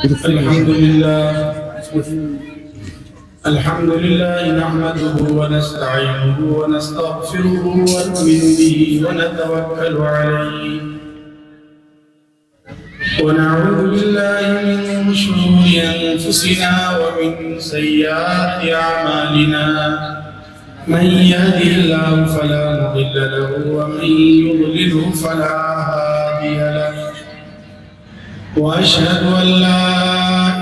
الحمد لله نحمده ونستعينه ونستغفره ونؤمن به ونتوكل عليه ونعوذ بالله من شرور أنفسنا ومن سيئات أعمالنا من يهده الله فلا مضل له ومن يضلله فلا هادي له وأشهد أن لا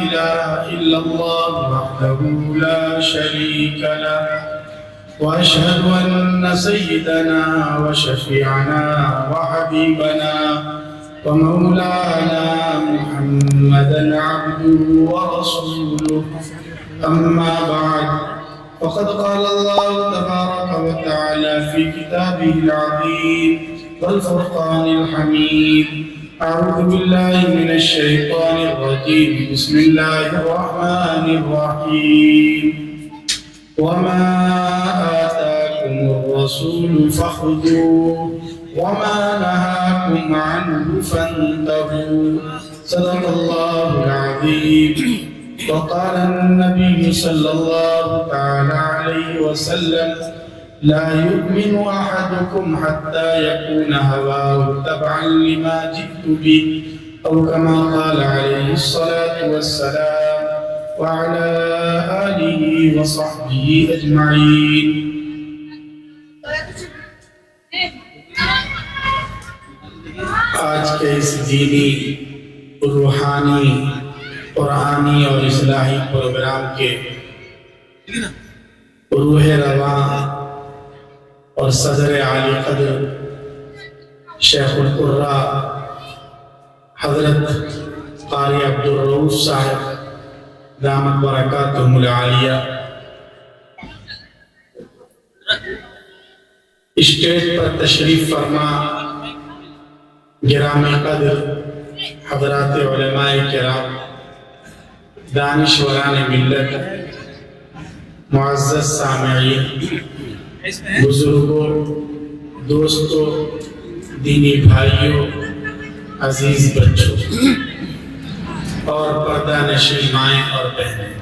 إله إلا الله وحده لا شريك له وأشهد أن سيدنا وشفيعنا وحبيبنا ومولانا محمدا عبده ورسوله أما بعد فقد قال الله تبارك وتعالى في كتابه العظيم والفرقان الحميد أعوذ بالله من الشيطان الرجيم بسم الله الرحمن الرحيم وما آتاكم الرسول فخذوه وما نهاكم عنه فانتهوا صدق الله العظيم وقال النبي صلى الله تعالى عليه وسلم لا يؤمن أحدكم حتى يكون هواه تبعا لما جئت به أو كما قال عليه الصلاة والسلام وعلى آله وصحبه أجمعين. آج کے اس دینی روحانی قرآنی اور اصلاحی پروگرام کے روح رواں اور صدر عالی قدر شیخ القراء حضرت قاری عبدالرؤوف صاحب دامت برکاتہم العالیہ اسٹیج پر تشریف فرما گرامی قدر حضرات علماء کرام دانشوران ملت معزز سامعین بزرگوں دوستوں دینی بھائیوں عزیز بچوں اور پردہ نشین مائیں اور بہنیں،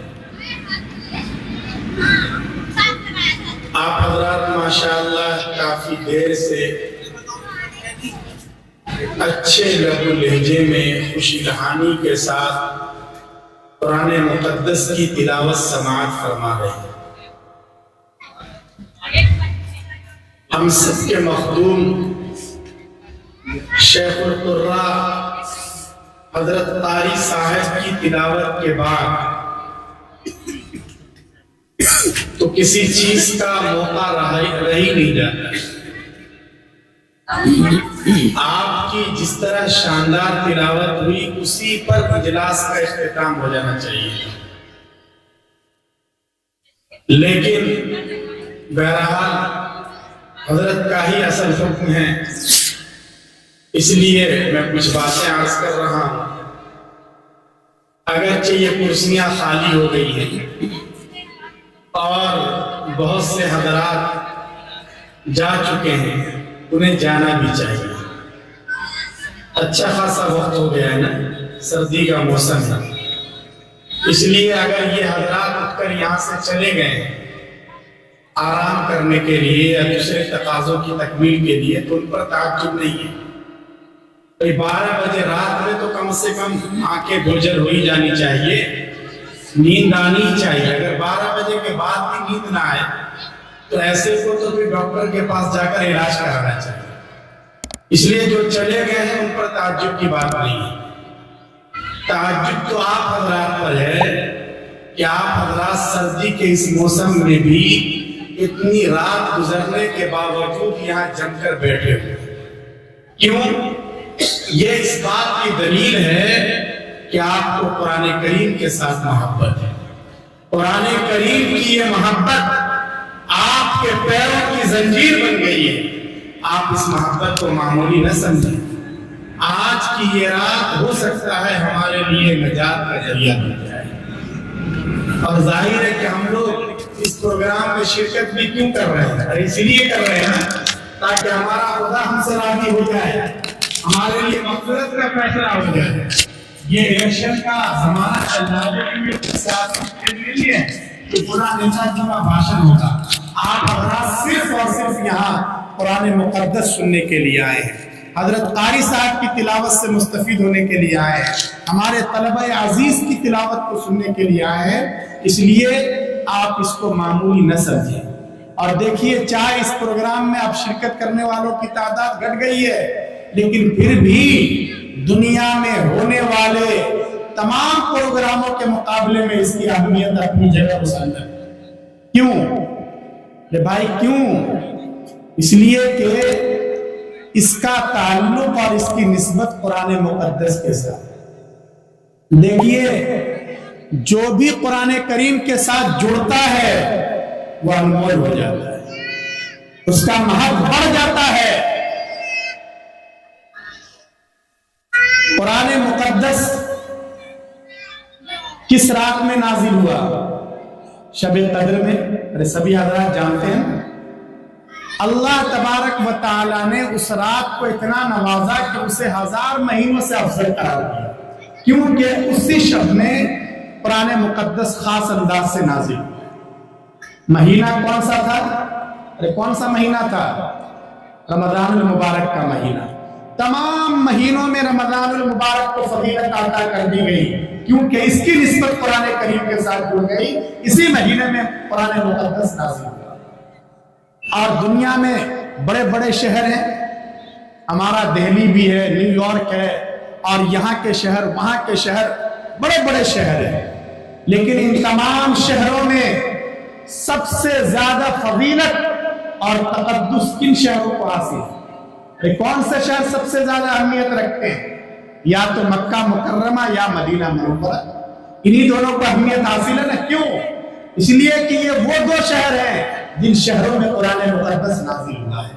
آپ حضرات ماشاءاللہ کافی دیر سے اچھے لب و لہجے میں خوشی کہانی کے ساتھ قرآن مقدس کی تلاوت سماعت فرما رہے ہیں۔ ہم سب کے مخدوم شیخ القراء حضرت قاری صاحب کی تلاوت کے بعد تو کسی چیز کا موقع رہ ہی نہیں جاتا۔ آپ کی جس طرح شاندار تلاوت ہوئی اسی پر اجلاس کا اختتام ہو جانا چاہیے، لیکن بہرحال حضرت کا ہی اصل حکم ہے، اس لیے میں کچھ باتیں عرض کر رہا ہوں۔ اگرچہ یہ کرسیاں خالی ہو گئی ہیں اور بہت سے حضرات جا چکے ہیں، انہیں جانا بھی چاہیے، اچھا خاصا وقت ہو گیا ہے نا، سردی کا موسم ہے، اس لیے اگر یہ حضرات اٹھ کر یہاں سے چلے گئے آرام کرنے کے لیے یا دوسرے تقاضوں کی تکمیل کے لیے تو ان پر تعجب نہیں ہے۔ 12 بجے رات میں تو کم سے کم آنکھیں گوجر ہوئی جانی چاہیے، نیند آنی چاہیے۔ اگر 12 بجے کے بعد بھی نیند نہ آئے تو ایسے کو تو پھر ڈاکٹر کے پاس جا کر علاج کرانا چاہیے۔ اس لیے جو چلے گئے ہیں ان پر تعجب کی بات نہیں ہے، تعجب تو آپ حضرات پر ہے کہ آپ حضرات سردی کے اس موسم میں بھی اتنی رات گزرنے کے باوجود یہاں جم کر بیٹھے ہوئے۔ کیوں؟ یہ اس بات کی دلیل ہے کہ آپ کو قرآن کریم کے ساتھ محبت ہے۔ قرآن کریم کی یہ محبت آپ کے پیروں کی زنجیر بن گئی ہے۔ آپ اس محبت کو معمولی نہ سمجھیں۔ آج کی یہ رات ہو سکتا ہے ہمارے لیے نجات کا ذریعہ بن جائے، اور ظاہر ہے کہ ہم لوگ اس پروگرام میں شرکت بھی کیوں کر رہے ہیں؟ اور اس لیے کر رہے ہیں تاکہ ہمارا خدا ہم سے راضی ہو جائے، ہمارے لیے مغفرت کا فیصلہ ہو جائے۔ یہ الیکشن کا زمانہ چل رہا ہے لیکن سیاست کے لیے کہ پورا نیتا جی کا بھاشن ہوگا. آپ حضرات صرف اور صرف یہاں قرآن مقدس سننے کے لیے آئے ہیں, حضرت قاری صاحب کی تلاوت سے مستفید ہونے کے لیے آئے ہیں, ہمارے طلبہ عزیز کی تلاوت کو سننے کے لیے آئے ہیں. اس لیے آپ اس کو معمولی نہ سمجھیں. اور دیکھیے چاہے اس پروگرام میں اب شرکت کرنے والوں کی تعداد گھٹ گئی ہے, لیکن پھر بھی دنیا میں ہونے والے تمام پروگراموں کے مقابلے میں اس کی اہمیت اپنی جگہ پسند ہے. کیوں کہ بھائی کیوں؟ اس لیے کہ اس کا تعلق اور اس کی نسبت قرآن مقدس کے ساتھ. دیکھیے جو بھی قرآن کریم کے ساتھ جڑتا ہے وہ انمول ہو جاتا ہے, اس کا مہر بڑھ جاتا ہے. قرآن مقدس کس رات میں نازل ہوا؟ شب قدر میں. ارے سبھی حضرات جانتے ہیں اللہ تبارک و تعالی نے اس رات کو اتنا نوازا کہ اسے 1000 مہینوں سے افضل قرار دیا, کیونکہ اسی شب میں قرآن مقدس خاص انداز سے نازل ہوا. مہینہ کون سا تھا؟ ارے کون سا مہینہ تھا؟ رمضان المبارک کا مہینہ. تمام مہینوں میں رمضان المبارک کو فضیلت عطا کر دی گئی کیونکہ اس کی نسبت قرآن کریم کے ساتھ جڑ گئی. اسی مہینے میں قرآن مقدس نازل ہوا. اور دنیا میں بڑے بڑے شہر ہیں, ہمارا دہلی بھی ہے, نیو یارک ہے, اور یہاں کے شہر وہاں کے شہر بڑے بڑے شہر ہیں, لیکن ان تمام شہروں میں سب سے زیادہ فضیلت اور تقدس کن شہروں کو حاصل ہے؟ کون سے شہر سب سے زیادہ اہمیت رکھتے ہیں؟ یا تو مکہ مکرمہ یا مدینہ منورہ. انہی دونوں کو اہمیت حاصل ہے نا. کیوں؟ اس لیے کہ یہ وہ دو شہر ہیں جن شہروں میں قرآن مقدس نازل ہوا ہے.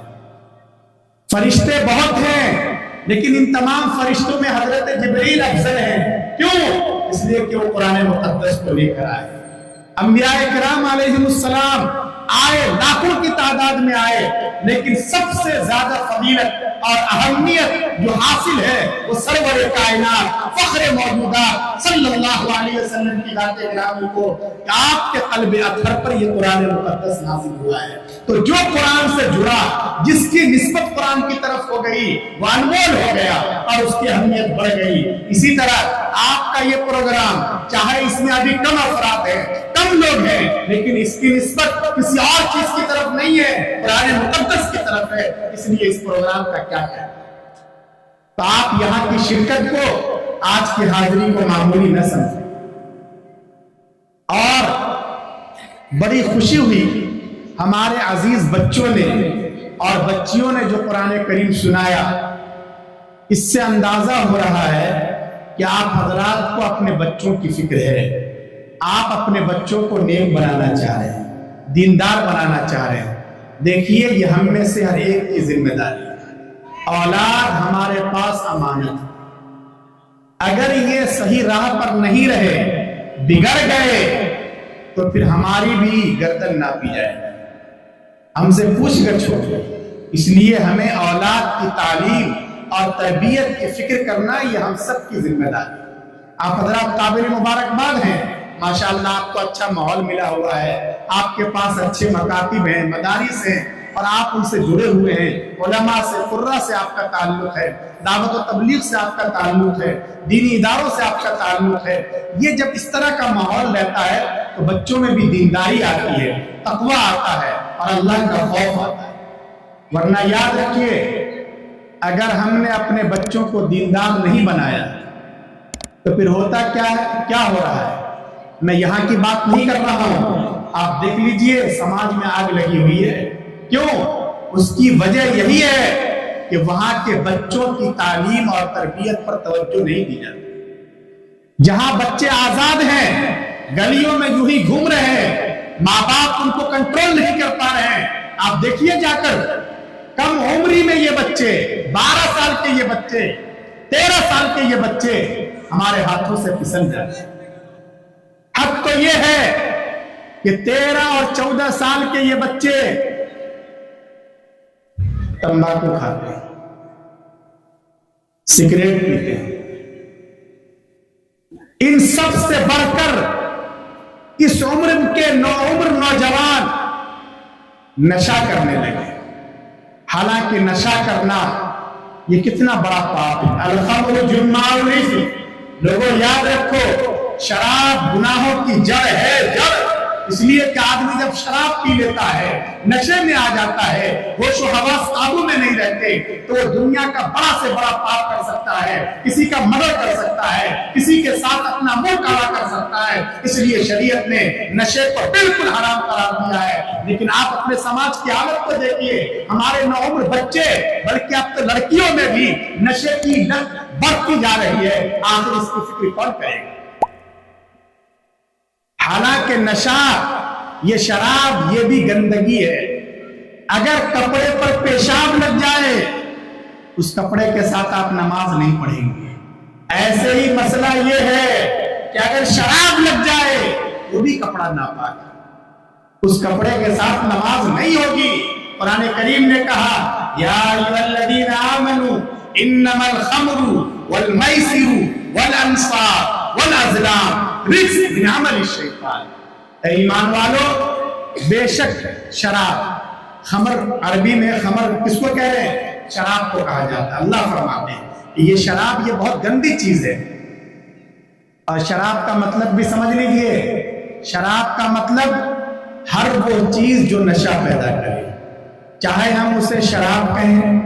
فرشتے بہت ہیں لیکن ان تمام فرشتوں میں حضرت جبریل افضل ہیں. کیوں؟ اس لیے کہ وہ قرآن مقدس کو لے کر آئے. انبیاء کرام علیہم السلام آئے, لاکھوں کی تعداد میں آئے, لیکن سب سے زیادہ فضیلت اور اہمیت جو حاصل ہے وہ سرور کائنات فخر موجودات صلی اللہ علیہ وسلم کی ذات گرامی کو, کہ آپ کے قلب اطہر پر یہ قرآن مقدس نازل ہوا ہے. تو جو قرآن سے جڑا, جس کی نسبت قرآن کی طرف ہو گئی, وہ انمول ہو گیا اور اس کی اہمیت بڑھ گئی. اسی طرح آپ کا یہ پروگرام, چاہے اس میں ابھی کم افراد ہیں, کم لوگ ہیں, لیکن اس کی نسبت کسی اور چیز کی طرف نہیں ہے, قرآن مقدس کی طرف ہے. اس لیے اس پروگرام کا کیا ہے؟ تو آپ یہاں کی شرکت کو, آج کی حاضری کو معمولی نہ سمجھیں. اور بڑی خوشی ہوئی ہمارے عزیز بچوں نے اور بچیوں نے جو قرآن کریم سنایا. اس سے اندازہ ہو رہا ہے کہ آپ حضرات کو اپنے بچوں کی فکر ہے. آپ اپنے بچوں کو نیک بنانا چاہ رہے ہیں, دیندار بنانا چاہ رہے ہیں. دیکھیے یہ ہم میں سے ہر ایک کی ذمہ داری ہے. اولاد ہمارے پاس امانت ہے. اگر یہ صحیح راہ پر نہیں رہے, بگڑ گئے, تو پھر ہماری بھی گردن ناپی جائے, ہم سے پوچھ گچھ ہو گئی. اس لیے ہمیں اولاد کی تعلیم اور تربیت کی فکر کرنا یہ ہم سب کی ذمہ داری ہے. آپ حضرات قابل مبارکباد ہیں, ماشاءاللہ آپ کو اچھا ماحول ملا ہوا ہے, آپ کے پاس اچھے مکاتب ہیں, مدارس ہیں, اور آپ ان سے جڑے ہوئے ہیں. علماء سے, قراء سے آپ کا تعلق ہے, دعوت و تبلیغ سے آپ کا تعلق ہے, دینی اداروں سے آپ کا تعلق ہے. یہ جب اس طرح کا ماحول رہتا ہے تو بچوں میں بھی دینداری آتی ہے, تقوی آتا ہے اور اللہ کا خوف آتا ہے. ورنہ یاد رکھیے, اگر ہم نے اپنے بچوں کو دیندار نہیں بنایا تو پھر ہوتا کیا ہے, کیا ہو رہا ہے؟ میں یہاں کی بات نہیں کر رہا ہوں, آپ دیکھ لیجئے سماج میں آگ لگی ہوئی ہے. کیوں؟ اس کی وجہ یہی ہے کہ وہاں کے بچوں کی تعلیم اور تربیت پر توجہ نہیں دی جاتی. جہاں بچے آزاد ہیں, گلیوں میں یوں ہی گھوم رہے ہیں, ماں باپ ان کو کنٹرول نہیں کر پا رہے ہیں. آپ دیکھیے جا کر, کم عمری میں یہ بچے, 12 سال کے یہ بچے, 13 سال کے یہ بچے ہمارے ہاتھوں سے پھسل جاتے ہیں. حق تو یہ ہے کہ 13 اور 14 سال کے یہ بچے تمباکو کھاتے ہیں, سگریٹ پیتے ہیں, ان سب سے بڑھ کر اس عمر کے نوعمر نوجوان نشہ کرنے لگے. حالانکہ نشہ کرنا یہ کتنا بڑا پاپ ہے. الخمر جماع الاسم. لوگوں یاد رکھو، شراب گناہوں کی جڑ ہے، جڑ. اس لیے کہ آدمی جب شراب پی لیتا ہے، نشے میں آ جاتا ہے، ہوش و حواس قابو میں نہیں رہتے، تو وہ دنیا کا بڑا سے بڑا پاپ کر سکتا ہے، کسی کا مرڈر کر سکتا ہے، کسی کے ساتھ اپنا منہ کالا کر سکتا ہے. اس لیے شریعت نے نشے کو بالکل حرام قرار دیا ہے. لیکن آپ اپنے سماج کی حالت کو دیکھیے، ہمارے نوعمر بچے، بلکہ اب تو لڑکیوں میں بھی نشے کی لت بڑھتی جا رہی ہے. آخر اس کی فکر کون کرے گا؟ حالانکہ نشہ، یہ شراب، یہ بھی گندگی ہے. اگر کپڑے پر پیشاب لگ جائے، اس کپڑے کے ساتھ آپ نماز نہیں پڑھیں گے. ایسے ہی مسئلہ یہ ہے کہ اگر شراب لگ جائے، وہ بھی کپڑا ناپاک، اس کپڑے کے ساتھ نماز نہیں ہوگی. قرآن کریم نے کہا یا ایھا الذین آمنوا انما الخمر والمیسر والانصاب والازلام رجس من عمل الشیطان. اے ایمان والو، بے شک شراب، خمر، عربی میں خمر کس کو کہہ رہے ہیں؟ شراب کو کہا جاتا ہے. اللہ فرماتے ہیں کہ یہ شراب یہ بہت گندی چیز ہے. اور شراب کا مطلب بھی سمجھ لیجیے، شراب کا مطلب ہر وہ چیز جو نشہ پیدا کرے، چاہے ہم اسے شراب کہیں،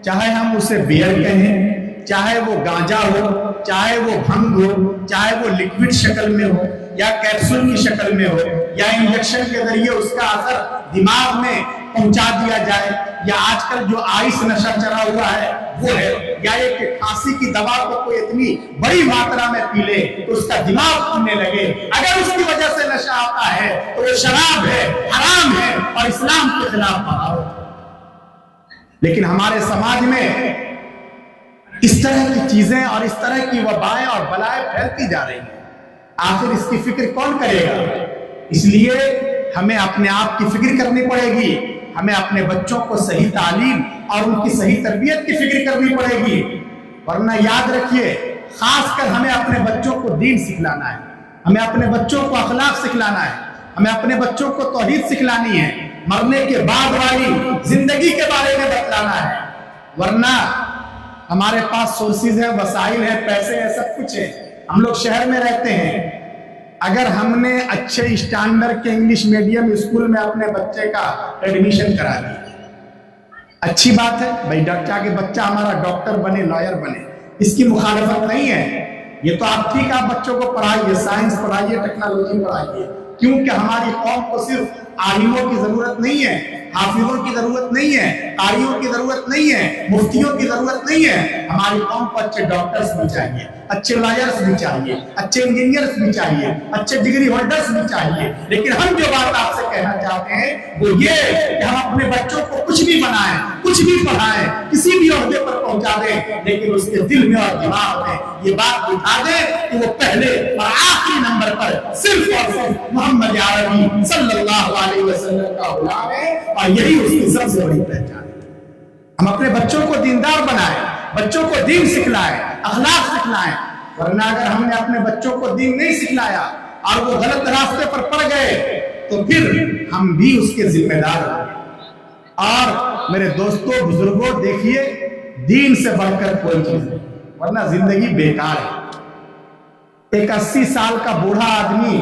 چاہے ہم اسے بیئر کہیں، چاہے وہ گانجا ہو، چاہے وہ بھنگ ہو، چاہے وہ لکوڈ شکل میں ہو یا کیپسول کی شکل میں ہو یا انجیکشن کے ذریعے اس کا اثر دماغ میں پہنچا دیا جائے، یا آج کل جو آئس نشہ چڑھا ہوا ہے وہ ہے، یا یہ کہ کھانسی کی دوا کو کوئی اتنی بڑی ماترا میں پی لے تو اس کا دماغ پھولنے لگے. اگر اس کی وجہ سے نشہ آتا ہے تو وہ شراب ہے، حرام ہے اور اسلام کے خلاف بغاوت. لیکن ہمارے سماج میں اس طرح کی چیزیں اور اس طرح کی وبائیں اور بلائیں پھیلتی جا رہی ہیں. آخر اس کی فکر کون کرے گا؟ اس لیے ہمیں اپنے آپ کی فکر کرنی پڑے گی. ہمیں اپنے بچوں کو صحیح تعلیم اور ان کی صحیح تربیت کی فکر کرنی پڑے گی. ورنہ یاد رکھیے، خاص کر ہمیں اپنے بچوں کو دین سکھلانا ہے، ہمیں اپنے بچوں کو اخلاق سکھلانا ہے، ہمیں اپنے بچوں کو توحید سکھلانی ہے، مرنے کے بعد والی زندگی کے بارے میں بتلانا ہے. ورنہ ہمارے پاس سورسز ہیں، وسائل ہیں، پیسے ہیں، سب کچھ ہے، ہم لوگ شہر میں رہتے ہیں. اگر ہم نے اچھے اسٹینڈرڈ کے انگلش میڈیم اسکول میں اپنے بچے کا ایڈمیشن کرا دیا، اچھی بات ہے بھائی، کہ بچہ ہمارا ڈاکٹر بنے، لائر بنے، اس کی مخالفت نہیں ہے. یہ تو آپ ٹھیک، آپ بچوں کو پڑھائیے، سائنس پڑھائیے، ٹیکنالوجی پڑھائیے، کیونکہ ہماری قوم کو صرف عالموں کی ضرورت نہیں ہے، حافظوں کی ضرورت نہیں ہے، قاریوں کی ضرورت نہیں ہے، مفتیوں کی ضرورت نہیں ہے. ہماری قوم کو اچھے ڈاکٹرز بھی چاہیے، اچھے لائرز بھی چاہیے، اچھے انجینئرز بھی چاہیے، اچھے ڈگری ہولڈرز بھی چاہیے. لیکن ہم جو بات آپ سے کہنا چاہتے ہیں وہ یہ کہ ہم اپنے بچوں کو کچھ بھی بنائیں، کچھ بھی پڑھائیں، کسی بھی عہدے پر پہنچا دیں، لیکن اس کے دل میں اور دماغ میں یہ بات بٹھا دیں کہ وہ پہلے اور آخری نمبر پر صرف اور صرف محمد عربی صلی اللہ علیہ وسلم کا غلام ہے، اور یہی اس کی سب سے بڑی پہچان ہے. ہم اپنے بچوں کو دیندار بنائیں، بچوں کو دین سکھلائیں، اخلاق سکھلائیں. ورنہ اگر ہم نے اپنے بچوں کو دین نہیں سکھلایا اور وہ غلط راستے پر پڑ گئے تو پھر ہم بھی اس کے ذمہ دار ہیں. اور میرے دوستوں، بزرگوں، دیکھیے، دین سے بڑھ کر کوئی چیز نہیں، ورنہ زندگی بیکار ہے. ایک 80 سال کا بوڑھا آدمی،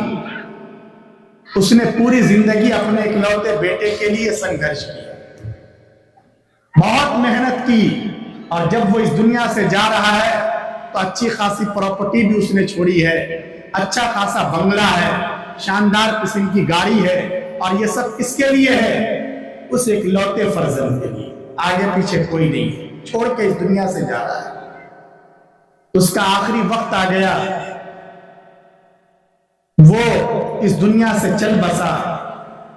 اس نے پوری زندگی اپنے اکلوتے بیٹے کے لیے سنگھرش کیا، بہت محنت کی، اور جب وہ اس دنیا سے جا رہا ہے تو اچھی خاصی پراپرٹی بھی اس نے چھوڑی ہے، اچھا خاصا بنگلہ ہے، شاندار قسم کی گاڑی ہے، اور یہ سب کس کے لیے ہے؟ اس اکلوتے فرزند کے لیے. آگے پیچھے کوئی نہیں ہے، چھوڑ کے اس دنیا سے جا رہا ہے. اس کا آخری وقت آ گیا، وہ اس دنیا سے چل بسا.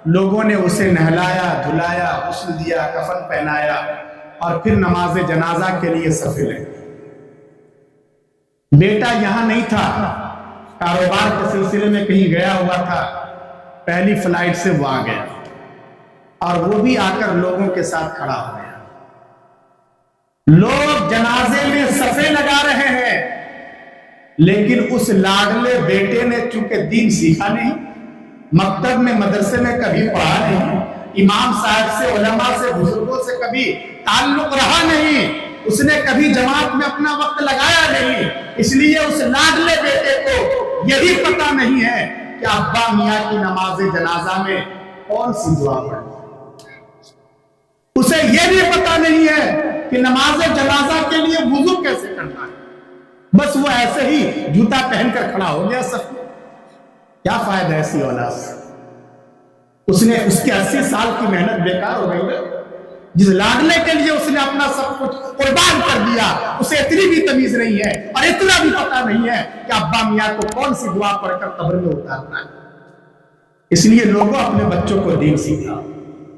لوگوں نے اسے نہلایا، دھلایا، غسل دیا، کفن پہنایا، اور پھر نماز جنازہ کے لیے صفے لگے. بیٹا یہاں نہیں تھا، کاروبار کے سلسلے میں کہیں گیا ہوا تھا، پہلی فلائٹ سے وہ آ گیا، اور وہ بھی آ کر لوگوں کے ساتھ کھڑا ہو گیا. لوگ جنازے میں صفے لگا رہے ہیں، لیکن اس لاڈلے بیٹے نے چونکہ دین سیکھا نہیں، مکتب میں مدرسے میں کبھی پڑھا نہیں، امام صاحب سے علماء سے بزرگوں سے کبھی تعلق رہا نہیں، اس نے کبھی جماعت میں اپنا وقت لگایا نہیں، اس لیے اس لاڈلے بیٹے کو یہی پتہ نہیں ہے کہ ابا میاں کی نماز جنازہ میں کون سی دعا پڑھنی، اسے یہ بھی پتہ نہیں ہے کہ نماز جنازہ کے لیے وضو کیسے کرنا ہے، بس وہ ایسے ہی جوتا پہن کر کھڑا ہو گیا صف میں۔ کیا فائدہ ایسی اولاد سے؟ اس کے 80 سال کی محنت بیکار ہو گئی ہے۔ جس لاڈلے کے لیے اس نے اپنا سب کچھ قربان کر دیا، اسے اتنی بھی تمیز نہیں ہے اور اتنا بھی پتہ نہیں ہے کہ ابا میاں کو کون سی دعا پڑھ کر قبر میں اتارنا ہے۔ اس لیے لوگوں اپنے بچوں کو دین سکھاؤ،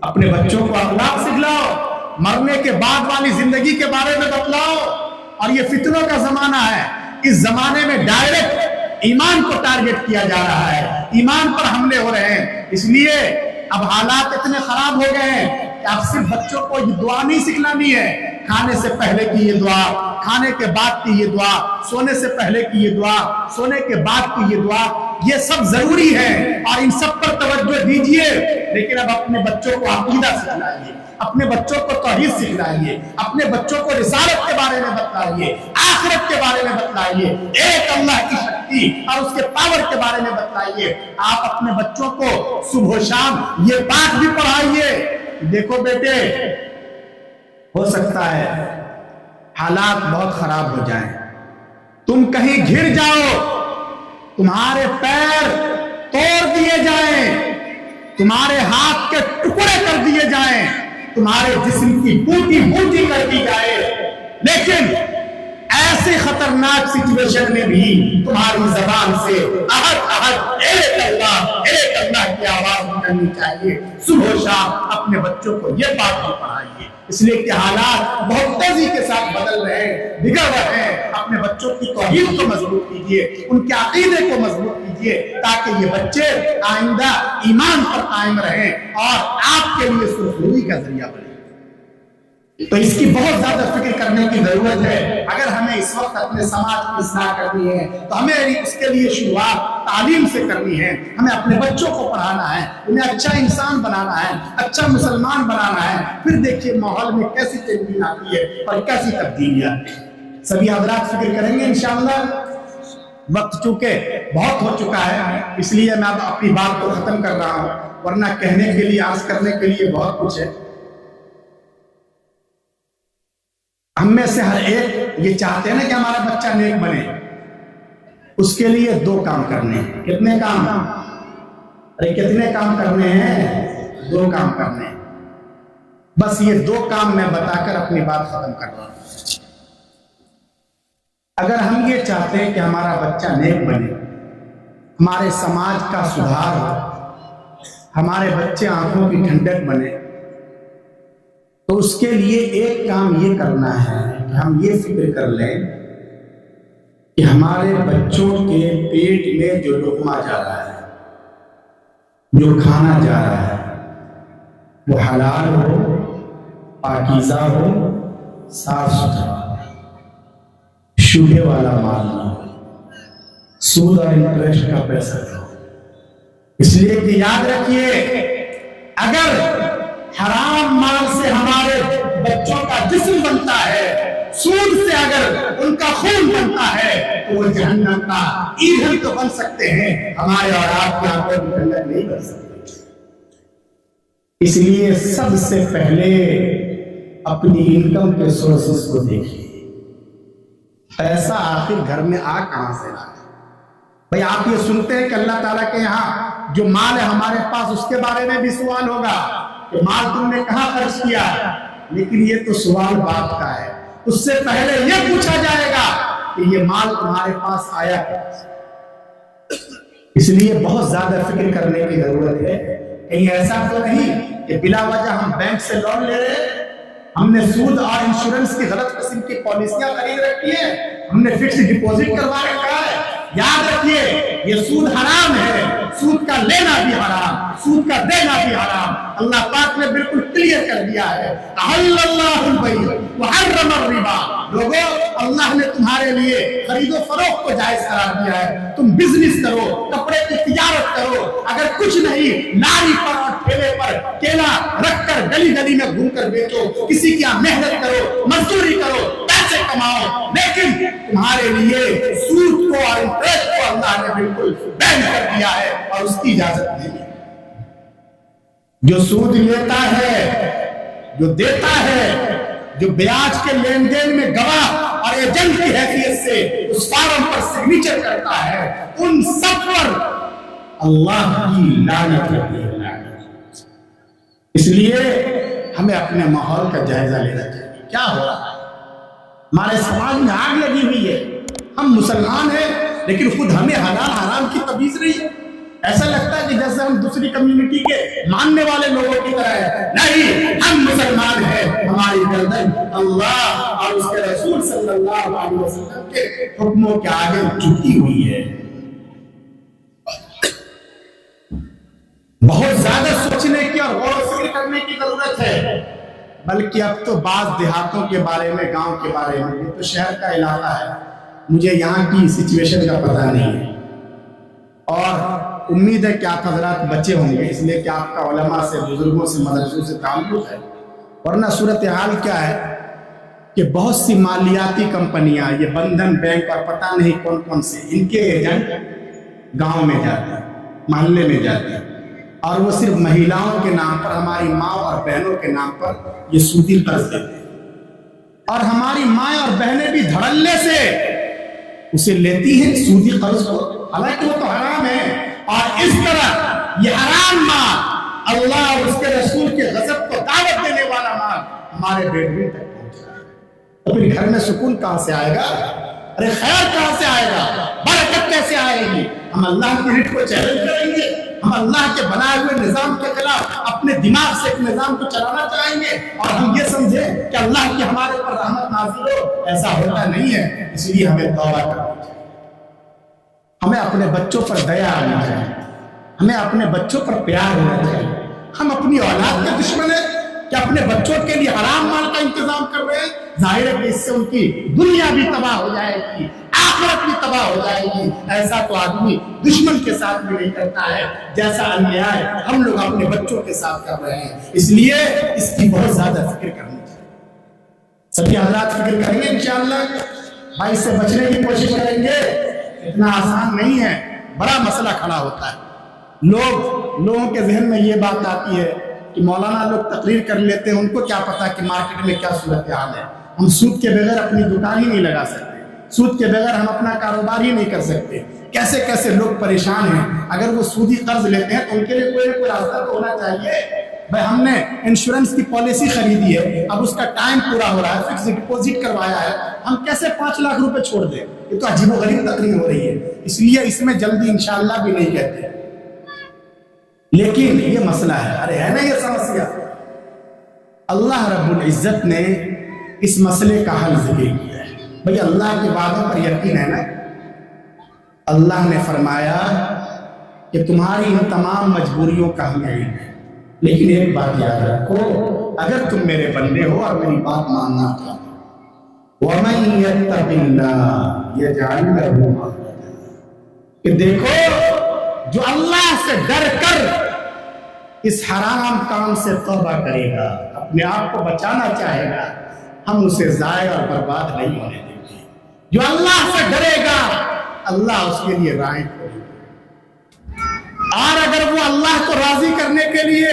اپنے بچوں کو اخلاق سکھلاؤ، مرنے کے بعد والی زندگی کے بارے میں بتلاؤ۔ اور یہ فتنوں کا زمانہ ہے، اس زمانے میں ڈائریکٹ ایمان کو ٹارگٹ کیا جا رہا ہے، ایمان پر حملے ہو رہے ہیں۔ اس لیے اب حالات اتنے خراب ہو گئے ہیں کہ اب صرف بچوں کو یہ دعا نہیں سکھلانی ہے، کھانے سے پہلے کی یہ دعا، کھانے کے بعد کی یہ دعا، سونے سے پہلے کی یہ دعا، سونے کے بعد کی یہ دعا، یہ سب ضروری ہے اور ان سب پر توجہ دیجئے۔ لیکن اب اپنے بچوں کو عقیدہ سکھلائیے، اپنے بچوں کو توحید سکھلائیے، اپنے بچوں کو رسالت کے بارے میں بتلائیے، آخرت کے بارے میں بتلائیے، ایک اللہ کی شکتی اور اس کے پاور کے بارے میں بتلائیے۔ آپ اپنے بچوں کو صبح و شام یہ بات بھی پڑھائیے، دیکھو بیٹے، ہو سکتا ہے حالات بہت خراب ہو جائیں، تم کہیں گر جاؤ، تمہارے پیر توڑ دیے جائیں، تمہارے ہاتھ کے ٹکڑے کر دیے جائیں، تمہارے جسم کی بوٹی بوٹی کر دی جائے، لیکن ایسے خطرناک سچویشن میں بھی تمہاری زبان سے احد احد ایک اللہ کی آواز نکلنی چاہیے۔ صبح و شام اپنے بچوں کو یہ بات بھی پڑھائیے، اس لیے کہ حالات بہت تیزی کے ساتھ بدل رہے ہیں، بگڑ رہے ہیں۔ اپنے بچوں کی توحید کو مضبوط کیجیے، ان کے عقیدے کو مضبوط کیجیے، تاکہ یہ بچے آئندہ ایمان پر قائم رہیں اور آپ کے لیے سرخروئی کا ذریعہ بنے۔ تو اس کی بہت زیادہ فکر کرنے کی ضرورت ہے۔ اگر ہمیں اس وقت اپنے سماج کی اصلاح کرنی ہے تو ہمیں اس کے لیے شروعات تعلیم سے کرنی ہے، ہمیں اپنے بچوں کو پڑھانا ہے، انہیں اچھا انسان بنانا ہے، اچھا مسلمان بنانا ہے۔ پھر دیکھیے ماحول میں کیسی تبدیلی آتی ہے اور کیسی تبدیلیاں۔ سبھی حضرات فکر کریں گے انشاءاللہ۔ وقت چونکہ بہت ہو چکا ہے، اس لیے میں اب اپنی بات کو ختم کر رہا ہوں، ورنہ کہنے کے لیے عرض کرنے کے لیے بہت کچھ ہے۔ ہم میں سے ہر ایک یہ چاہتے ہیں نا کہ ہمارا بچہ نیک بنے، اس کے لیے 2 کام کرنے ہیں۔ کتنے کام؟ کتنے کام کرنے ہیں؟ 2 کام کرنے ہیں۔ بس یہ 2 کام میں بتا کر اپنی بات ختم کر رہا ہوں۔ اگر ہم یہ چاہتے ہیں کہ ہمارا بچہ نیک بنے، ہمارے سماج کا سدھار ہو، ہمارے بچے آنکھوں کی ٹھنڈک بنے، تو اس کے لیے ایک کام یہ کرنا ہے کہ ہم یہ فکر کر لیں کہ ہمارے بچوں کے پیٹ میں جو لقمہ جا رہا ہے، جو کھانا جا رہا ہے، وہ حلال ہو، پاکیزہ ہو، صاف ستھرا ہو، شبہ والا مال نہ ہو، سود اور انٹرسٹ کا پیسہ نہ ہو۔ اس لیے کہ یاد رکھیے، اگر حرام مال سے ہمارے بچوں کا جسم بنتا ہے، سود سے اگر ان کا خون بنتا ہے، تو وہ جہنم کا ایندھن تو بن سکتے ہیں، ہمارے اور آپ کے آنکھوں کی ٹھنڈک نہیں بن سکتے۔ اس لیے سب سے پہلے اپنی انکم کے سورسز کو دیکھیے، پیسہ آخر گھر میں آ کہاں سے رہا ہے؟ بھئی آپ یہ سنتے ہیں کہ اللہ تعالیٰ کے یہاں جو مال ہے ہمارے پاس، اس کے بارے میں بھی سوال ہوگا کہ مال تم نے کہاں خرچ کیا، لیکن یہ تو سوال باپ کا ہے۔ اس سے پہلے یہ پوچھا جائے گا کہ یہ مال تمہارے پاس آیا ہے۔ اس لیے بہت زیادہ فکر کرنے کی ضرورت ہے۔ کہیں ایسا تو نہیں کہ بلا وجہ ہم بینک سے لون لے رہے ہیں، ہم نے سود اور انشورنس کی غلط قسم کی پالیسیاں خرید رکھی ہیں، ہم نے فکس ڈپوزٹ کروا رکھا ہے۔ یاد رکھیے یہ سود حرام ہے، سود کا لینا بھی حرام، سود کا دینا بھی حرام۔ اللہ پاک نے بالکل کلیئر کر دیا ہے، احل اللہ البیع وحرم الربا۔ لوگوں اللہ نے تمہارے لیے خرید و فروخت کو جائز قرار دیا ہے. تم بزنس کرو, کپڑے کی تجارت کرو, اگر کچھ نہیں لاری پر اور ٹھیلے پر کیلا رکھ کر گلی گلی میں گھوم کر بیچو, کسی کی یہاں محنت کرو, مزدوری کرو, پیسے کماؤ, لیکن تمہارے لیے سود کو اور انٹرسٹ کو اللہ نے بالکل بین کر دیا ہے اور اس کی اجازت نہیں ہے. جو سود لیتا ہے, جو دیتا ہے, جو بیاج کے لین دین میں گواہ اور ایجنٹ کی حیثیت سے اس فارم پر سگنیچر کرتا ہے, ان سب پر اللہ کی لعنت ہوتی ہے. اس لیے ہمیں اپنے ماحول کا جائزہ لینا چاہیے. کیا ہو رہا ہے ہمارے سماج میں؟ آگ لگی ہوئی ہے. ہم مسلمان ہیں لیکن خود ہمیں حلال حرام کی تمیز نہیں ہے. ایسا لگتا ہے کہ جیسے ہم دوسری کمیونٹی کے ماننے والے لوگوں کی طرح ہے. نہیں, ہم مسلمان ہیں. ہماری گردن اللہ اور اس کے رسول صلی اللہ علیہ وسلم کے حکموں کے آگے جھکی ہوئی ہے. بہت زیادہ سوچنے کی اور غور و فکر کرنے کی ضرورت ہے. بلکہ اب تو بعض دیہاتوں کے بارے میں, گاؤں کے بارے میں, یہ تو شہر کا علاقہ ہے, مجھے یہاں کی سچویشن کا پتہ نہیں ہے. اور امید ہے کہ آپ حضرات بچے ہوں گے, اس لیے کہ آپ کا علماء سے, بزرگوں سے, مدرسوں سے تعلق ہے. ورنہ صورتحال کیا ہے کہ بہت سی مالیاتی کمپنیاں, یہ بندھن بینک اور پتہ نہیں کون کون سے, ان کے ایجنٹ گاؤں میں جاتے ہیں, محلے میں جاتے ہیں, اور وہ صرف مہیلاؤں کے نام پر, ہماری ماں اور بہنوں کے نام پر یہ سودی قرض دیتے ہیں. اور ہماری مائیں اور بہنیں بھی دھڑلے سے اسے لیتی ہیں سودی قرض کو, حالانکہ وہ تو حرام ہے. اور اس طرح یہ حرام مال, اللہ اور اس کے رسول کے غضب کو دعوت دینے والا مال ہمارے بیڈ روم تک پہنچ رہا ہے. تو پھر گھر میں سکون کہاں سے آئے گا؟ ارے خیر کہاں سے آئے گا؟ برکت کیسے آئے گی؟ ہم اللہ کی رٹ کو چیلنج کریں گے, ہم اللہ کے بنائے ہوئے نظام کے خلاف اپنے دماغ سے ایک نظام کو چلانا چاہیں گے, اور ہم یہ سمجھیں کہ اللہ کی ہمارے پر رحمت نازل ہو. ایسا ہوتا نہیں ہے. اس لیے ہمیں توبہ کرنا چاہیے. ہمیں اپنے بچوں پر دیا آنا چاہیے, ہمیں اپنے بچوں پر پیار ہونا چاہیے. ہم اپنی اولاد کے دشمن ہیں کہ اپنے بچوں کے لیے حرام مال کا انتظام کر رہے ہیں. ظاہر ہے کہ اس سے ان کی دنیا بھی تباہ ہو جائے گی, آخرت بھی تباہ ہو جائے گی. ایسا تو آدمی دشمن کے ساتھ بھی نہیں کرتا ہے جیسا انیائے ہم لوگ اپنے بچوں کے ساتھ کر رہے ہیں. اس لیے اس کی بہت زیادہ فکر کرنی چاہیے. سبھی حضرات فکر کریں گے انشاءاللہ, بھائی سے بچنے کی کوشش کریں گے. اتنا آسان نہیں ہے, بڑا مسئلہ کھڑا ہوتا ہے. لوگوں کے ذہن میں یہ بات آتی ہے کہ مولانا لوگ تقریر کر لیتے ہیں, ان کو کیا پتا کہ مارکیٹ میں کیا صورتحال ہے. ہم سود کے بغیر اپنی دکان ہی نہیں لگا سکتے, سود کے بغیر ہم اپنا کاروبار ہی نہیں کر سکتے. کیسے کیسے لوگ پریشان ہیں. اگر وہ سودی قرض لیتے ہیں تو ان کے لیے کوئی نہ کوئی راستہ تو ہونا چاہیے. بھائی ہم نے انشورنس کی پالیسی خریدی ہے, اب اس کا ٹائم پورا ہو رہا ہے, فکس ڈپوزٹ کروایا ہے, ہم کیسے 5 لاکھ روپے چھوڑ دیں؟ یہ تو عجیب و غریب تقریر ہو رہی ہے. اس لیے اس میں جلدی انشاءاللہ بھی نہیں کہتے. لیکن یہ مسئلہ ہے, ارے ہے نا یہ سمسیا. اللہ رب العزت نے اس مسئلے کا حل ذکر کیا ہے. بھئی اللہ کے وعدوں پر یقین ہے نا. اللہ نے فرمایا کہ تمہاری ان تمام مجبوریوں کا ہمیں علم ہے, لیکن ایک بات یاد رکھو, اگر تم میرے بندے ہو اور میری بات ماننا چاہتے ہو, وَمَن يَتَّقِ اللَّهَ يَجْعَلْ لَهُ مَخْرَجًا, کہ دیکھو جو اللہ سے ڈر کر اس حرام کام سے توبہ کرے گا, اپنے آپ کو بچانا چاہے گا, ہم اسے ضائع اور برباد نہیں ہونے دیں گے. جو اللہ سے ڈرے گا اللہ اس کے لیے راہ کھولے گا. اور اگر وہ اللہ کو راضی کرنے کے لیے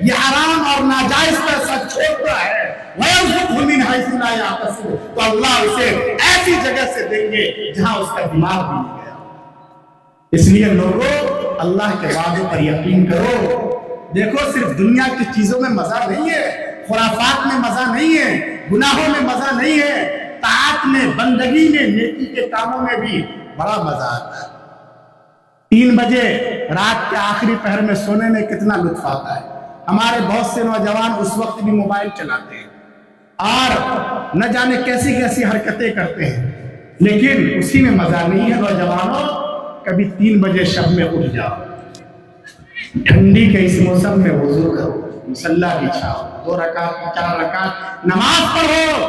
یہ حرام اور ناجائز پیسہ چھوڑتا ہے, وَيَرْزُقْهُ مِنْ حَيْثُ لَا يَحْتَسِبُ, تو اللہ اسے ایسی جگہ سے دیں گے جہاں اس کا دماغ بھی نہیں گیا. اس لیے لوگوں اللہ کے وعدوں پر یقین کرو. دیکھو صرف دنیا کی چیزوں میں مزہ نہیں ہے, خرافات میں مزہ نہیں ہے, گناہوں میں مزہ نہیں ہے, طاعت میں, بندگی میں, نیکی کے کاموں میں بھی بڑا مزہ آتا ہے. 3 بجے رات کے آخری پہر میں سونے میں کتنا لطف آتا ہے. ہمارے بہت سے نوجوان اس وقت بھی موبائل چلاتے ہیں اور نہ جانے کیسی کیسی حرکتیں کرتے ہیں, لیکن اسی میں مزہ نہیں ہے. نوجوانوں کبھی 3 بجے شب میں اٹھ جاؤ, ٹھنڈی کے اس موسم میں وضو کرو, مصلی بچھاؤ, 2 رکعت 4 رکعت نماز پڑھو,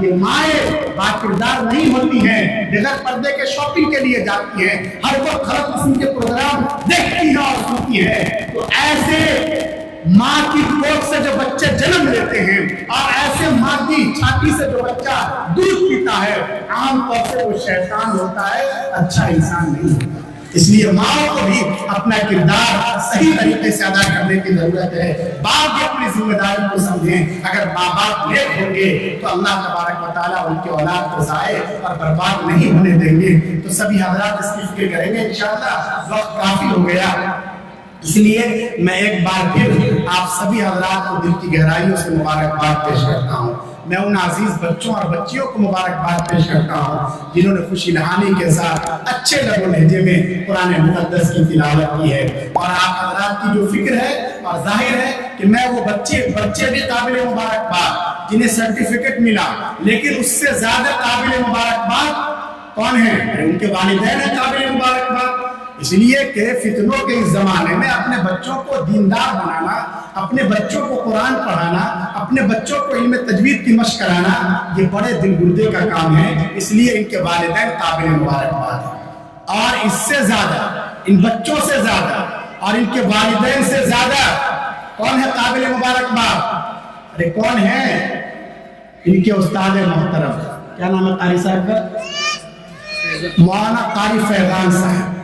یہ مائیں باکردار نہیں ہوتی ہیں، بغیر پردے کے شاپنگ کے لیے جاتی ہیں، ہر وقت ہر قسم کے پروگرام دیکھتی ہیں اور سنتی ہیں، تو ایسے ماں کی کوکھ سے جو بچے جنم لیتے ہیں اور ایسے ماں کی چھاتی سے جو بچہ دودھ پیتا ہے، عام طور سے وہ شیطان ہوتا ہے، اچھا انسان نہیں ہوتا۔ اس لیے ماں کو بھی اپنا کردار صحیح طریقے سے ادا کرنے کی ضرورت ہے۔ باپ بھی اپنی ذمہ داری کو سمجھیں، اگر ماں باپ نیک ہوں گے تو اللہ تبارک و تعالیٰ ان کے اولاد کو ضائع اور برباد نہیں ہونے دیں گے۔ تو سبھی حضرات اس کی فکر کریں گے انشاءاللہ۔ وقت کافی ہو گیا، اس لیے میں ایک بار پھر آپ سبھی حضرات کو دل کی گہرائیوں سے مبارکباد پیش کرتا ہوں۔ میں ان عزیز بچوں اور بچیوں کو مبارکباد پیش کرتا ہوں جنہوں نے خوشی لہانی کے ساتھ اچھے لب و لہجے میں قرآن مقدس کی تلاوت کی ہے، اور آپ حضرات کی جو فکر ہے اور ظاہر ہے کہ میں وہ بچے بھی قابل مبارکباد جنہیں سرٹیفکیٹ ملا، لیکن اس سے زیادہ قابل مبارکباد کون ہے؟ ان کے والدین ہیں قابل مبارکباد۔ اس لیے کہ فتنوں کے اس زمانے میں اپنے بچوں کو دیندار بنانا، اپنے بچوں کو قرآن پڑھانا، اپنے بچوں کو علم تجوید کی مشق کرانا، یہ بڑے دل گردے کا کام ہے۔ اس لیے ان کے والدین قابل مبارکباد ہیں، اور اس سے زیادہ ان بچوں سے زیادہ اور ان کے والدین سے زیادہ کون ہے قابل مبارکباد؟ ارے کون ہے؟ ان کے استاد محترم، کیا نام ہے قاری صاحب کا؟ مولانا قاری فیضان صاحب،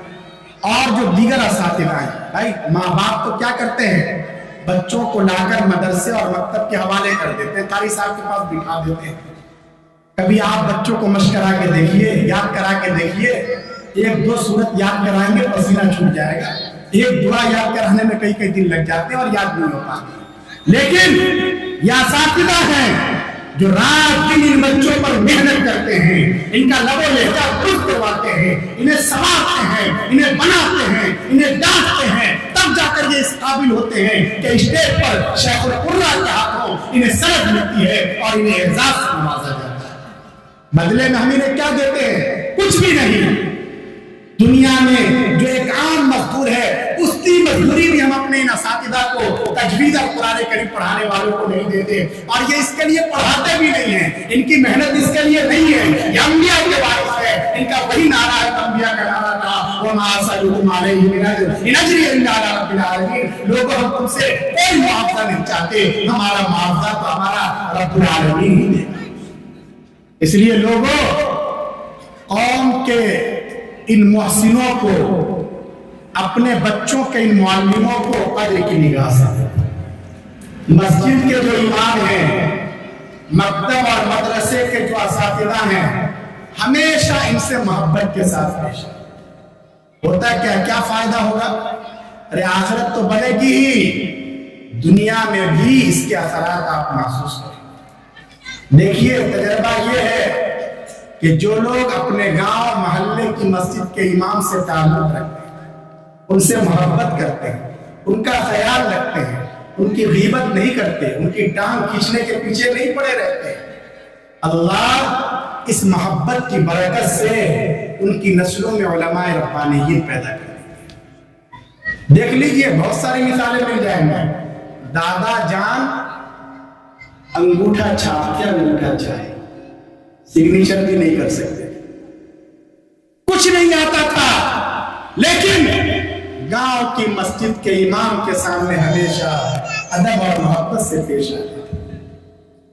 اور جو دیگر اساتذہ ہیں۔ بھائی ماں باپ تو کیا کرتے ہیں؟ بچوں کو لا کر مدرسے اور مکتب کے حوالے کر دیتے ہیں، قاری صاحب کے پاس بٹھا دیتے ہیں۔ کبھی آپ بچوں کو مشق کرا کے دیکھیے، یاد کرا کے دیکھیے، ایک دو سورت یاد کرائیں گے پسینہ چھوٹ جائے گا، ایک دعا یاد کرانے میں کئی دن لگ جاتے ہیں اور یاد نہیں ہوتا۔ لیکن یہ اساتذہ ہیں جو رات دن ان بچوں پر محنت کرتے ہیں، ان کا لب و لہجہ درست کرواتے ہیں، انہیں سنوارتے ہیں، انہیں بناتے ہیں، انہیں ڈانٹتے ہیں، تب جا کر یہ اس قابل ہوتے ہیں کہ اسٹیج پر شیخ القرآن کے ہاتھوں انہیں سند ملتی ہے اور انہیں اعزاز سے نوازا جاتا ہے۔ بدلے میں ہم انہیں کیا دیتے ہیں؟ کچھ بھی نہیں۔ دنیا میں جو ایک عام مزدور ہے، اس کی مزدوری بھی ہم اپنے ان اساتذہ کو تجوید اور قرآن کریم پڑھانے والوں کو نہیں دیتے، اور یہ اس کے لیے پڑھاتے بھی نہیں ہیں، ان کی محنت اس کے لیے نہیں ہے، یہ انبیاء کے وارث ہے۔ ان کا وہی نعرہ ہے، انبیاء کا نعرہ تھا، وَمَا أَسْأَلُكُمْ عَلَيْهِ مِنْ أَجْرٍ إِنْ أَجْرِيَ إِلَّا عَلَىٰ رَبِّ الْعَالَمِينَ۔ لوگوں ہم تم سے کوئی معاوضہ نہیں چاہتے، ہمارا معاوضہ تو ہمارا رب العالمین ہی دے گا۔ اس لیے لوگوں، قوم کے ان محسنوں کو، اپنے بچوں کے ان معلموں کو قدر کی نگاہ سے، مسجد کے جو امام ہیں، مکتب اور مدرسے کے جو اساتذہ ہیں، ہمیشہ ان سے محبت کے ساتھ پیش ہوتا ہے۔ کیا فائدہ ہوگا؟ ارے آخرت تو بنے گی ہی، دنیا میں بھی اس کے اثرات آپ محسوس کریں۔ دیکھیے تجربہ یہ ہے کہ جو لوگ اپنے گاؤں محلے کی مسجد کے امام سے تعلق رکھتے ہیں، ان سے محبت کرتے ہیں، ان کا خیال رکھتے ہیں، ان کی غیبت نہیں کرتے، ان کی ٹانگ کھینچنے کے پیچھے نہیں پڑے رہتے، اللہ اس محبت کی برکت سے ان کی نسلوں میں علماء ربانیین پیدا کرتے ہیں۔ دیکھ لیجئے بہت ساری مثالیں مل جائیں گے۔ دادا جان انگوٹھا چھاپتے، انگوٹھا چھائے، سگنیچر بھی نہیں کر سکتے، کچھ نہیں آتا تھا، لیکن گاؤں کی مسجد کے امام کے سامنے ہمیشہ ادب اور محبت سے پیش آتا تھا۔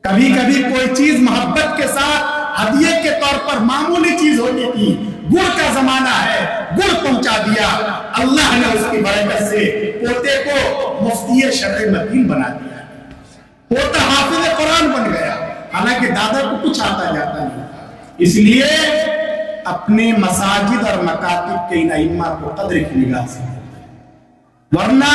کبھی کبھی کوئی چیز محبت کے ساتھ ہدیے کے طور پر معمولی چیز ہوتی تھی، گڑ کا زمانہ ہے، گڑ پہنچا دیا، اللہ نے اس کی برکت سے پوتے کو مفتی شرع مدین بنا دیا، پوتا حافظ قرآن بن گیا، حالانکہ دادا کو کچھ آتا جاتا نہیں تھا۔ اس لیے اپنے مساجد اور مکاتب کے ان ائمہ کو قدر کی نگاہ سے، ورنہ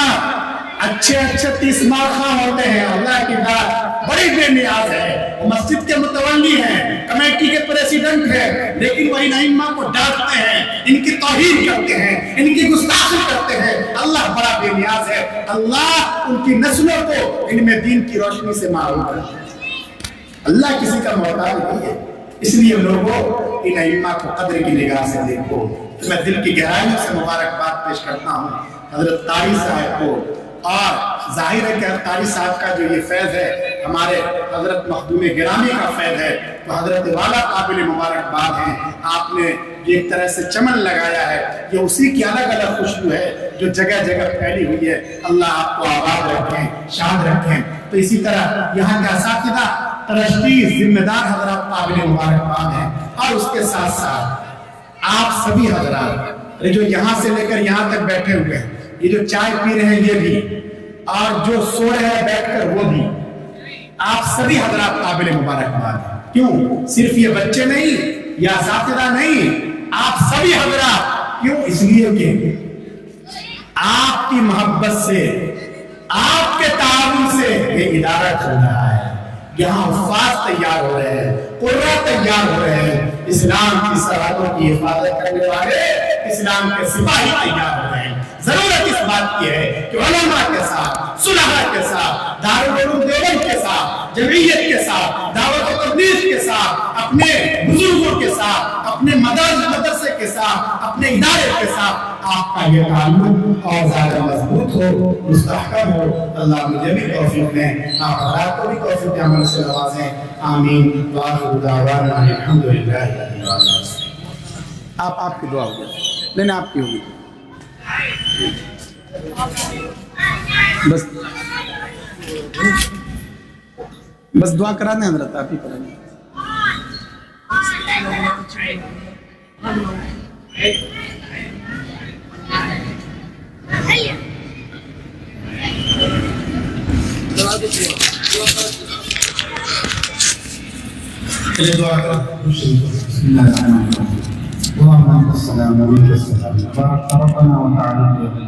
اچھے 30 مارخواہ ہوتے ہیں، اللہ کی ذات بڑی بے نیاز ہے، وہ مسجد کے متولی ہیں، کمیٹی کے پریسیڈنٹ ہیں، لیکن وہ ان ائمہ کو ڈانٹتے ہیں، ان کی توہین کرتے ہیں، ان کی گستاخی کرتے ہیں۔ اللہ بڑا بے نیاز ہے، اللہ ان کی نسلوں کو ان میں دین کی روشنی سے معروف کرتے ہیں۔ اللہ کسی کا محتاج نہیں ہے، اس لیے لوگوں ان ائمہ کو قدر کی نگاہ سے دیکھو۔ میں دل کی گہرائیوں سے مبارکباد پیش کرتا ہوں حضرت قاری صاحب کو، اور ظاہر ہے کہ قاری صاحب کا جو یہ فیض ہے ہمارے حضرت مخدوم گرامی کا فیض ہے، تو حضرت والا قابل مبارکباد ہیں. آپ نے ایک طرح سے چمن لگایا ہے، یہ اسی کی الگ الگ خوشبو ہے جو جگہ جگہ پھیلی ہوئی ہے. اللہ آپ کو آباد رکھیں، شاد رکھیں. تو اسی طرح یہاں کے اساتذہ، ٹرسٹی، ذمہ دار حضرات قابل مبارکباد ہیں. اور اس کے ساتھ ساتھ آپ سبھی حضرات جو یہاں سے لے کر یہاں تک بیٹھے ہوئے ہیں، یہ جو چائے پی رہے ہیں یہ بھی، اور جو سو رہے ہیں بیٹھ کر وہ بھی، آپ سبھی حضرات قابل مبارکباد ہیں. کیوں؟ صرف یہ بچے نہیں یا اساتذہ نہیں، آپ سبھی حضرات. کیوں؟ اس لیے کہ آپ کی محبت سے، آپ کے تعاون سے یہ ادارہ چل رہا ہے. یہاں حفاظ تیار ہو رہے ہیں، قرہ تیار ہو رہے ہیں، اسلام کی سرحدوں کی حفاظت کرنے والے اسلام کے سپاہی تیار ہو رہے ہیں. ضرورت اس بات کی ہے کہ علماء کے ساتھ، صلحاء کے ساتھ، دارالعلوم دیوبند کے ساتھ، جمعیت کے ساتھ، دعوت و تبلیغ کے ساتھ، اپنے بزرگوں کے ساتھ، اپنے مدرسے کے ساتھ، اپنے ادارے کے ساتھ آپ کا یہ تعلق اور زیادہ مضبوط ہو، مستحکم ہو. اللہ مجھے بھی توفیق دیں، آپ حضرات کو بھی توفیق عمل سے نوازیں. آمین. وآخر دعوانا الحمدللہ رب العالمین. آپ کی دعا ہوگی، لینا آپ کی ہوگی. بس دعا کرا دیں حضرت، آپ ہی کرا دیں. دعا کرا. بسم اللہ الرحمن الرحیم. اللهم صل على محمد وعلى آله وصحبه وسلم. ربنا وتعالى